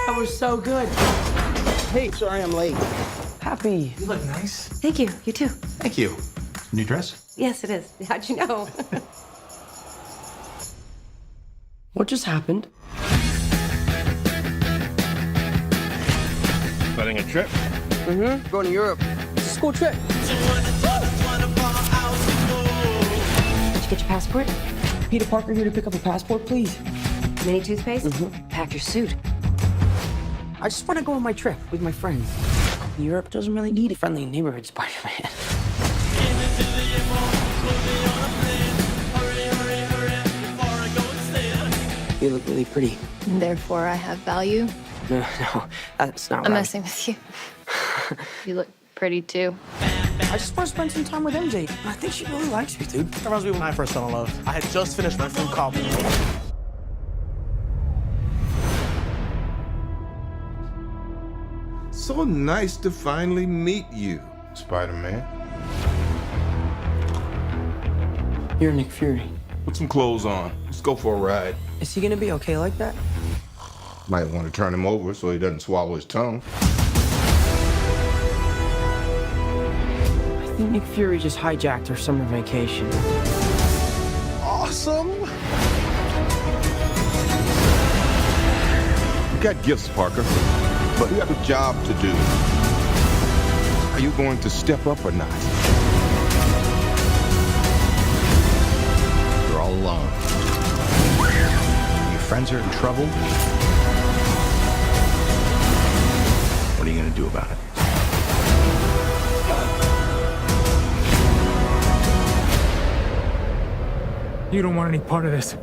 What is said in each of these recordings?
That was so good. Hey, sorry I'm late. Happy. You look nice. Thank you. You too. Thank you. New dress? Yes, it is. How'd you know? What just happened? Planning a trip? Mm-hmm. Going to Europe. School trip. Did you get your passport? Peter Parker here to pick up a passport, please. Mini toothpaste? Mm-hmm. Pack your suit. I just want to go on my trip with my friends. Europe doesn't really need a friendly neighborhood Spider-Man. You look really pretty. Therefore, I have value. No, that's not I'm right. messing with you. You look pretty too. I just want to spend some time with MJ. I think she really likes me, dude. That reminds me when I first fell in love. I had just finished my food copy. So nice to finally meet you, Spider-Man. You're Nick Fury. Put some clothes on. Let's go for a ride. Is he gonna be okay like that? Might want to turn him over so he doesn't swallow his tongue. I think Nick Fury just hijacked our summer vacation. Awesome! You got gifts, Parker, but you have a job to do. Are you going to step up or not? You're all alone. Your friends are in trouble. What are you gonna do about it? You don't want any part of this.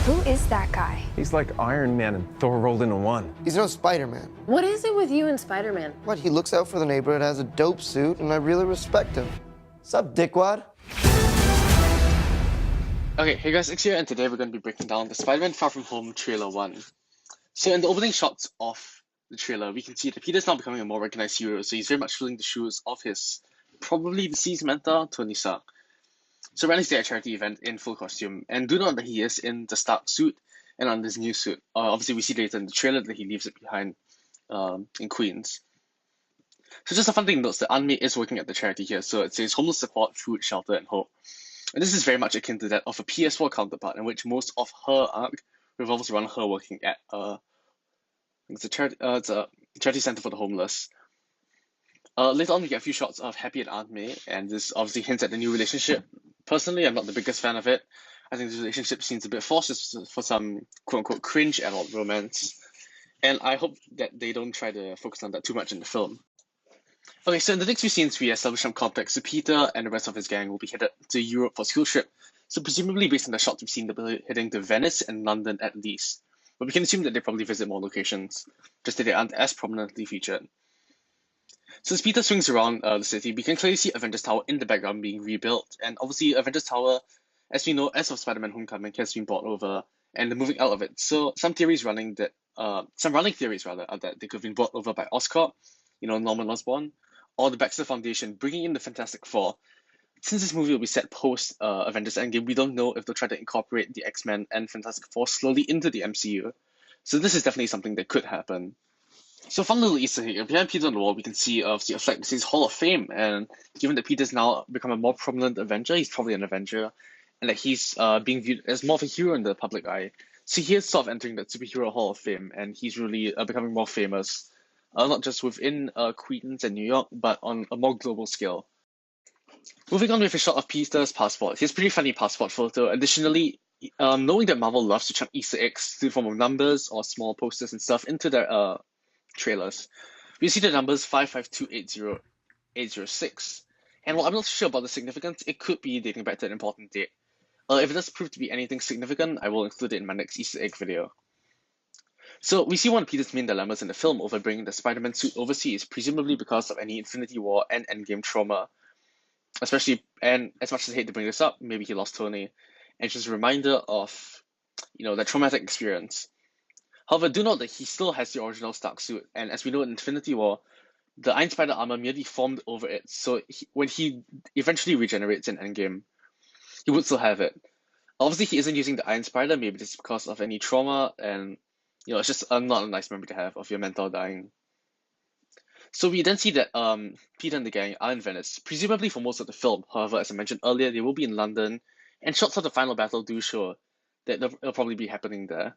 Who is that guy? He's like Iron Man and Thor rolled into one. He's no Spider-Man. What is it with you and Spider-Man? What, he looks out for the neighborhood, has a dope suit, and I really respect him. Sup, dickwad? Okay, hey guys, X here, and today we're going to be breaking down the Spider-Man Far From Home trailer 1. So in the opening shots of the trailer, we can see that Peter's now becoming a more recognized hero, so he's very much filling the shoes of his probably deceased mentor, Tony Stark. So Randy's there at a charity event in full costume, and do note that he is in the Stark suit and on this new suit. Obviously, we see later in the trailer that he leaves it behind in Queens. So just a fun thing notes that Aunt May is working at the charity here, so it says homeless support, food, shelter, and hope. And this is very much akin to that of a PS4 counterpart, in which most of her arc revolves around her working at it's a charity center for the homeless. Later on, we get a few shots of Happy and Aunt May, and this obviously hints at the new relationship. Personally, I'm not the biggest fan of it. I think this relationship seems a bit forced just for some quote-unquote cringe adult romance, and I hope that they don't try to focus on that too much in the film. Okay, so in the next few scenes, we establish some context. So Peter and the rest of his gang will be headed to Europe for a school trip. So presumably based on the shots we've seen, they'll be heading to Venice and London at least. But we can assume that they probably visit more locations, just that they aren't as prominently featured. So as Peter swings around the city, we can clearly see Avengers Tower in the background being rebuilt. And obviously Avengers Tower, as we know, as of Spider-Man Homecoming, has been bought over and they're moving out of it. So some running theories are that they could have been bought over by Oscorp, Norman Osborn, or the Baxter Foundation, bringing in the Fantastic Four. Since this movie will be set post Avengers Endgame, we don't know if they'll try to incorporate the X-Men and Fantastic Four slowly into the MCU. So this is definitely something that could happen. So fun little Easter egg. Behind Peter on the wall, we can see a flag that says Hall of Fame. And given that Peter's now become a more prominent Avenger, he's probably an Avenger, and that he's being viewed as more of a hero in the public eye. So he is sort of entering that superhero Hall of Fame, and he's really becoming more famous. Not just within Queens and New York, but on a more global scale. Moving on with a shot of Peter's passport. Here's a pretty funny passport photo. Additionally, knowing that Marvel loves to chuck Easter eggs in the form of numbers or small posters and stuff into their trailers, we see the numbers 55280-806. And while I'm not sure about the significance, it could be dating back to an important date. If it does prove to be anything significant, I will include it in my next Easter egg video. So we see one of Peter's main dilemmas in the film over bringing the Spider-Man suit overseas, presumably because of any Infinity War and Endgame trauma. Especially, and as much as I hate to bring this up, maybe he lost Tony. And just a reminder of that traumatic experience. However, do note that he still has the original Stark suit, and as we know in Infinity War, the Iron Spider armor merely formed over it, so when he eventually regenerates in Endgame, he would still have it. Obviously, he isn't using the Iron Spider, maybe just because of any trauma, and it's just not a nice memory to have of your mentor dying. So we then see that Peter and the gang are in Venice, presumably for most of the film. However, as I mentioned earlier, they will be in London, and shots of the final battle do show that it'll probably be happening there.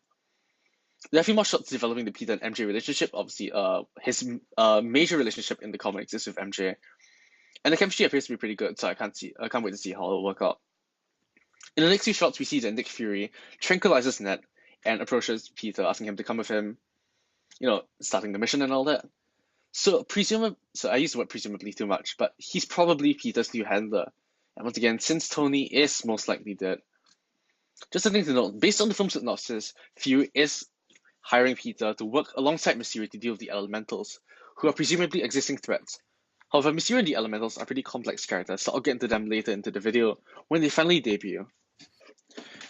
There are a few more shots developing the Peter and MJ relationship. Obviously, his major relationship in the comics is with MJ, and the chemistry appears to be pretty good. So I can't wait to see how it'll work out. In the next few shots, we see that Nick Fury tranquilizes Ned and approaches Peter, asking him to come with him, starting the mission and all that. So I use the word presumably too much, but he's probably Peter's new handler. And once again, since Tony is most likely dead. Just something to note, based on the film synopsis, Fury is hiring Peter to work alongside Mysterio to deal with the Elementals, who are presumably existing threats. However, Mysterio and the Elementals are pretty complex characters, so I'll get into them later into the video when they finally debut.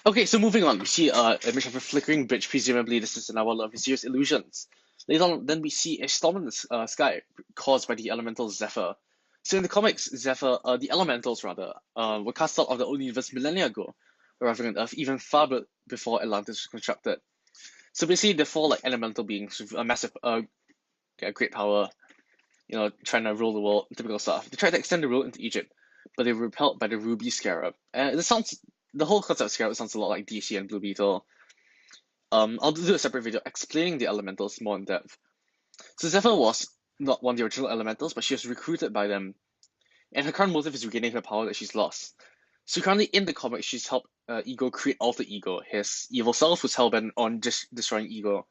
Okay, so moving on, we see an image of a flickering bridge. Presumably this is another one of Mysterio's illusions. Later on, then we see a storm in the sky caused by the elemental Zephyr. So in the comics, the Elementals were cast out of the old universe millennia ago, arriving on Earth even far before Atlantis was constructed. So basically, they're four elemental beings with a massive, great power, trying to rule the world, typical stuff. They tried to extend the rule into Egypt, but they were repelled by the Ruby Scarab. The whole concept of Scarab sounds a lot like DC and Blue Beetle. I'll do a separate video explaining the elementals more in depth. So Zephyr was not one of the original elementals, but she was recruited by them, and her current motive is regaining her power that she's lost. So currently in the comics, she's helped Ego create Alter Ego, his evil self who's hellbent on destroying Ego.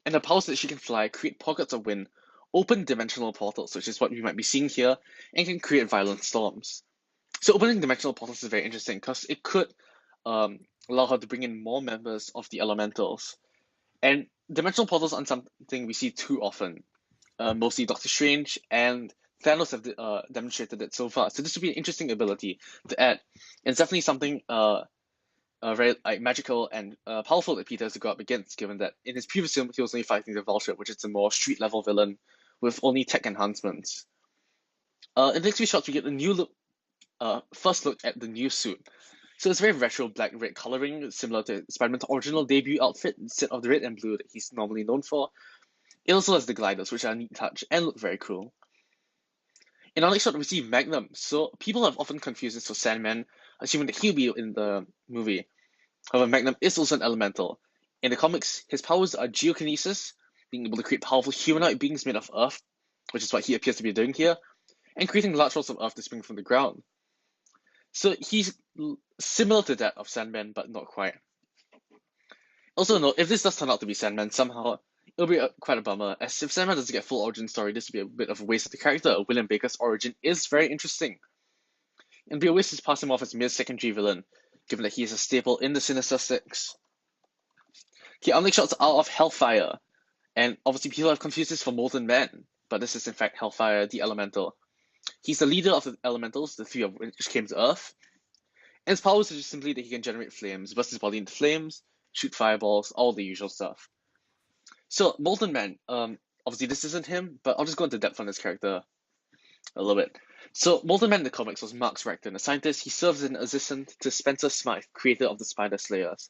And the powers that she can fly, create pockets of wind, open dimensional portals, which is what we might be seeing here, and can create violent storms. So opening dimensional portals is very interesting because it could allow her to bring in more members of the Elementals. And dimensional portals aren't something we see too often. Mostly Doctor Strange and Thanos have demonstrated it so far. So this would be an interesting ability to add. And it's definitely something very magical and powerful that Peter has to go up against, given that in his previous film he was only fighting the Vulture, which is a more street level villain with only tech enhancements. In the next few shots we get a new look, first look at the new suit. So it's very retro black-red coloring, similar to Spider-Man's original debut outfit instead of the red and blue that he's normally known for. It also has the gliders, which are a neat touch and look very cool. In our next shot, we see Magnum. So people have often confused this for Sandman, assuming that he'll be in the movie. However, Magnum is also an elemental. In the comics, his powers are geokinesis, being able to create powerful humanoid beings made of earth, which is what he appears to be doing here, and creating large rolls of earth to spring from the ground. So he's similar to that of Sandman, but not quite. Also note, if this does turn out to be Sandman somehow, it'll be quite a bummer, as if Sandman doesn't get full origin story, this would be a bit of a waste of the character. William Baker's origin is very interesting. And it'd be a waste to pass him off as a mere secondary villain, given that he is a staple in the Sinister Six. Okay, our next shots are of Hellfire, and obviously people have confused this for Molten Man, but this is in fact Hellfire, the Elemental. He's the leader of the Elementals, the three of which came to Earth, and his powers are just simply that he can generate flames, burst his body into flames, shoot fireballs, all the usual stuff. So, Molten Man, obviously this isn't him, but I'll just go into depth on this character a little bit. So, Molten Man in the comics was Mark Recton, a scientist. He serves as an assistant to Spencer Smythe, creator of the Spider Slayers.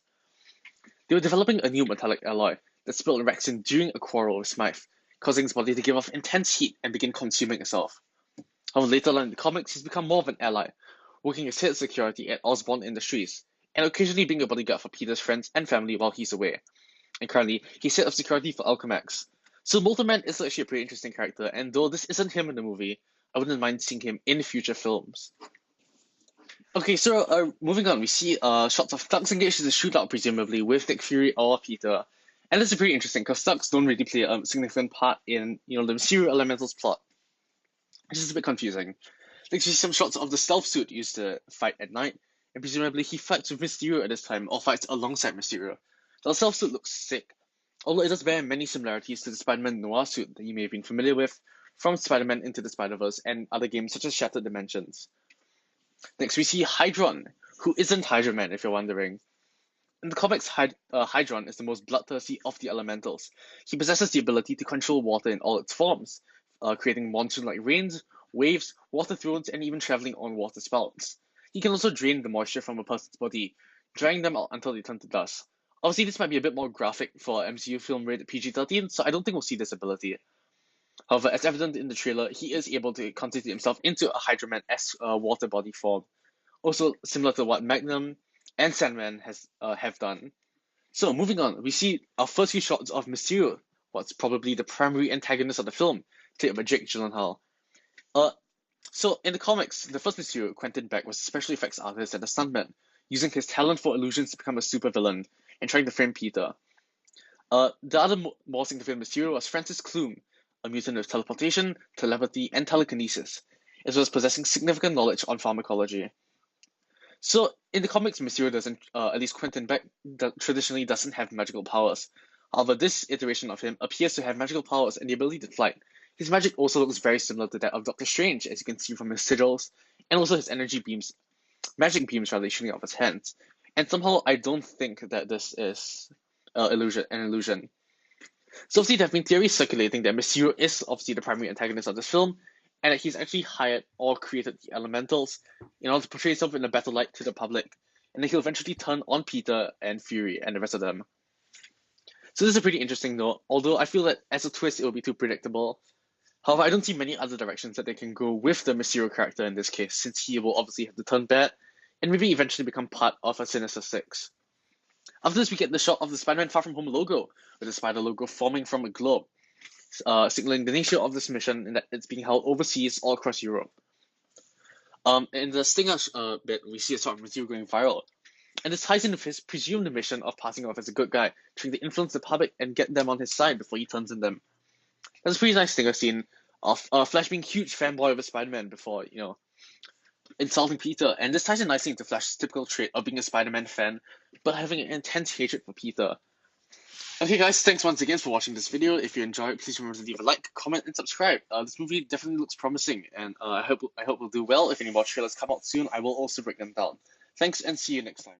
They were developing a new metallic alloy that spilled Rexin during a quarrel with Smythe, causing his body to give off intense heat and begin consuming itself. However, later on in the comics, he's become more of an ally, working as head of security at Osborn Industries, and occasionally being a bodyguard for Peter's friends and family while he's away. And currently, he's head of security for Alchemax. So Molten Man is actually a pretty interesting character, and though this isn't him in the movie, I wouldn't mind seeing him in future films. Okay, so moving on, we see shots of Thugs engaged in a shootout, presumably, with Nick Fury or Peter. And this is pretty interesting, because Thugs don't really play a significant part in, the Mysterio Elementals plot. Which is a bit confusing. Like, you see some shots of the stealth suit used to fight at night, and presumably he fights with Mysterio at this time, or fights alongside Mysterio. The stealth suit looks sick, although it does bear many similarities to the Spider-Man Noir suit that you may have been familiar with from Spider-Man Into the Spider-Verse and other games such as Shattered Dimensions. Next, we see Hydron, who isn't Hydro Man, if you're wondering. In the comics, Hydron is the most bloodthirsty of the elementals. He possesses the ability to control water in all its forms, creating monsoon-like rains, waves, water thrones, and even traveling on water spouts. He can also drain the moisture from a person's body, drying them out until they turn to dust. Obviously, this might be a bit more graphic for an MCU film rated PG-13, so I don't think we'll see this ability. However, as evident in the trailer, he is able to constitute himself into a Hydroman-esque water body form, also similar to what Magnum and Sandman have done. So moving on, we see our first few shots of Mysterio, what's probably the primary antagonist of the film, played by Jake Gyllenhaal. So in the comics, the first Mysterio, Quentin Beck, was a special effects artist and a stuntman, using his talent for illusions to become a supervillain and trying to frame Peter. The other more significant Mysterio was Francis Clume, a mutant with teleportation, telepathy, and telekinesis, as well as possessing significant knowledge on pharmacology. So in the comics, Mysterio doesn't, at least Quentin Beck, traditionally doesn't have magical powers. However, this iteration of him appears to have magical powers and the ability to fly. His magic also looks very similar to that of Doctor Strange, as you can see from his sigils, and also his magic beams shooting out of his hands. And somehow, I don't think that this is an illusion. So obviously, there have been theories circulating that Mysterio is obviously the primary antagonist of this film, and that he's actually hired or created the elementals in order to portray himself in a better light to the public, and that he'll eventually turn on Peter and Fury and the rest of them. So this is a pretty interesting note, although I feel that as a twist it will be too predictable. However, I don't see many other directions that they can go with the Mysterio character in this case, since he will obviously have to turn bad, and maybe eventually become part of a Sinister Six. After this, we get the shot of the Spider-Man Far From Home logo, with the spider logo forming from a globe, signaling the nature of this mission and that it's being held overseas all across Europe. In the Stinger bit, we see a shot of Mysterio going viral, and this ties into his presumed mission of passing off as a good guy, trying to influence the public and get them on his side before he turns on them. That's a pretty nice Stinger scene of Flash being a huge fanboy of Spider-Man before, insulting Peter, and this ties in nicely into Flash's typical trait of being a Spider-Man fan, but having an intense hatred for Peter. Okay guys, thanks once again for watching this video. If you enjoyed it, please remember to leave a like, comment, and subscribe. This movie definitely looks promising, and I hope we'll do well. If any more trailers come out soon, I will also break them down. Thanks, and see you next time.